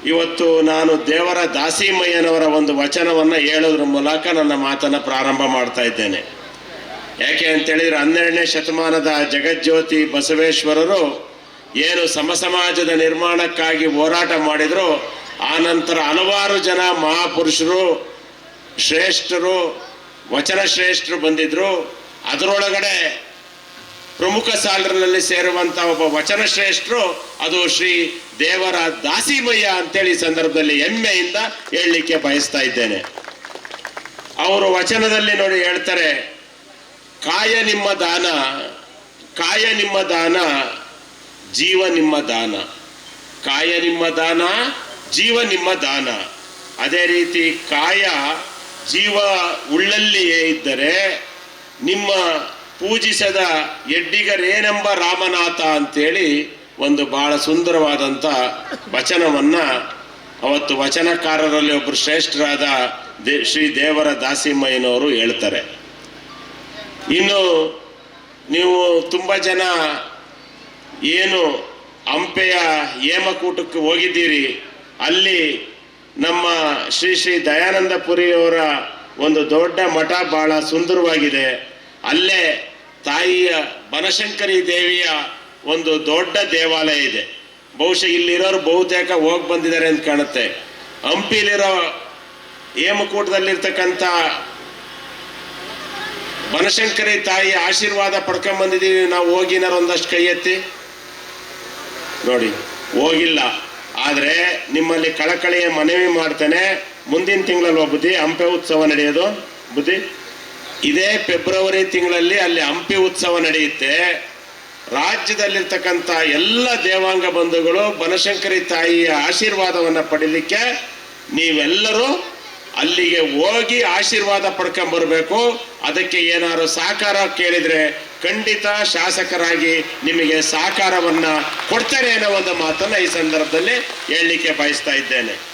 ಇವತ್ತು ನಾನು ದೇವರ ದಾಸಿಮಯ್ಯನವರ ಒಂದು ವಚನವನ್ನು ಹೇಳೋದ್ರ ಮೂಲಕ ನನ್ನ ಮಾತನ್ನು ಪ್ರಾರಂಭ ಮಾಡ್ತಾ ಇದ್ದೇನೆ. ಯಾಕೆ ಅಂತೇಳಿದರೆ 12ನೇ ಶತಮಾನದ ಜಗಜ್ಯೋತಿ ಬಸವೇಶ್ವರರು ಏನು ಸಮಾಜದ ನಿರ್ಮಾಣಕ್ಕಾಗಿ ಹೋರಾಟ ಮಾಡಿದ್ರು, ಆ ನಂತರ ಹಲವಾರು ಜನ ಮಹಾಪುರುಷರು ಶ್ರೇಷ್ಠರು ವಚನ ಶ್ರೇಷ್ಠರು ಬಂದಿದ್ರು. ಅದರೊಳಗಡೆ ಪ್ರಮುಖ ಸಾಲರಲ್ಲಿ ಸೇರುವಂಥ ಒಬ್ಬ ವಚನ ಶ್ರೇಷ್ಠರು ಅದು ಶ್ರೀ ದೇವರ ದಾಸಿಮಯ್ಯ ಅಂತೇಳಿ ಈ ಸಂದರ್ಭದಲ್ಲಿ ಹೆಮ್ಮೆಯಿಂದ ಹೇಳಲಿಕ್ಕೆ ಬಯಸ್ತಾ ಇದ್ದೇನೆ. ಅವರು ವಚನದಲ್ಲಿ ನೋಡಿ ಹೇಳ್ತಾರೆ, ಕಾಯ ನಿಮ್ಮ ದಾನ, ಕಾಯ ನಿಮ್ಮ ದಾನ, ಜೀವ ನಿಮ್ಮ ದಾನ. ಕಾಯ ನಿಮ್ಮ ದಾನ, ಜೀವ ನಿಮ್ಮ ದಾನ. ಅದೇ ರೀತಿ ಕಾಯ ಜೀವ ಉಳ್ಳಲ್ಲಿಯೇ ಇದ್ದರೆ ನಿಮ್ಮ ಪೂಜಿಸದ ಎಡ್ಡಿಗರೇನೆಂಬ ರಾಮನಾಥ ಅಂತೇಳಿ ಒಂದು ಬಹಳ ಸುಂದರವಾದಂಥ ವಚನವನ್ನು ಅವತ್ತು ವಚನಕಾರರಲ್ಲಿ ಒಬ್ಬರು ಶ್ರೇಷ್ಠರಾದ ಶ್ರೀ ದೇವರ ದಾಸಿಮಯ್ಯನವರು ಹೇಳ್ತಾರೆ. ಇನ್ನು ನೀವು ತುಂಬ ಜನ ಏನು ಹಂಪೆಯ ಹೇಮಕೂಟಕ್ಕೆ ಹೋಗಿದ್ದೀರಿ, ಅಲ್ಲಿ ನಮ್ಮ ಶ್ರೀ ಶ್ರೀ ದಯಾನಂದಪುರಿಯವರ ಒಂದು ದೊಡ್ಡ ಮಠ ಬಹಳ ಸುಂದರವಾಗಿದೆ. ಅಲ್ಲೇ ತಾಯಿಯ ಬನಶಂಕರಿ ದೇವಿಯ ಒಂದು ದೊಡ್ಡ ದೇವಾಲಯ ಇದೆ. ಬಹುಶಃ ಇಲ್ಲಿರೋರು ಬಹುತೇಕ ಹೋಗಿ ಬಂದಿದ್ದಾರೆ ಅಂತ ಕಾಣುತ್ತೆ. ಹಂಪಿಲಿರೋ ಹೇಮಕೂಟದಲ್ಲಿರ್ತಕ್ಕಂಥ ಬನಶಂಕರಿ ತಾಯಿ ಆಶೀರ್ವಾದ ಪಡ್ಕೊಂಡ್ಬಂದಿದ್ದೀವಿ ನಾವು. ಹೋಗಿನಾರ ಒಂದಷ್ಟು ಕೈ ಎತ್ತಿ ನೋಡಿ. ಹೋಗಿಲ್ಲ ಆದರೆ ನಿಮ್ಮಲ್ಲಿ ಕಳಕಳಿಯ ಮನವಿ ಮಾಡ್ತೇನೆ, ಮುಂದಿನ ತಿಂಗಳಲ್ಲಿ ಬುದ್ಧಿ ಹಂಪೆ ಉತ್ಸವ ನಡೆಯೋದು. ಬುದ್ಧಿ ಇದೇ ಫೆಬ್ರವರಿ ತಿಂಗಳಲ್ಲಿ ಅಲ್ಲಿ ಹಂಪಿ ಉತ್ಸವ ನಡೆಯುತ್ತೆ. ರಾಜ್ಯದಲ್ಲಿರ್ತಕ್ಕಂಥ ಎಲ್ಲ ದೇವಾಂಗ ಬಂಧುಗಳು ಬನಶಂಕರಿ ತಾಯಿಯ ಆಶೀರ್ವಾದವನ್ನು ಪಡೀಲಿಕ್ಕೆ ನೀವೆಲ್ಲರೂ ಅಲ್ಲಿಗೆ ಹೋಗಿ ಆಶೀರ್ವಾದ ಪಡ್ಕೊಂಬರ್ಬೇಕು. ಅದಕ್ಕೆ ಏನಾದ್ರು ಸಹಕಾರ ಕೇಳಿದರೆ ಖಂಡಿತ ಶಾಸಕರಾಗಿ ನಿಮಗೆ ಸಹಕಾರವನ್ನು ಕೊಡ್ತಾರೆ ಅನ್ನೋ ಒಂದು ಮಾತನ್ನು ಈ ಸಂದರ್ಭದಲ್ಲಿ ಹೇಳಲಿಕ್ಕೆ ಬಯಸ್ತಾ ಇದ್ದೇನೆ.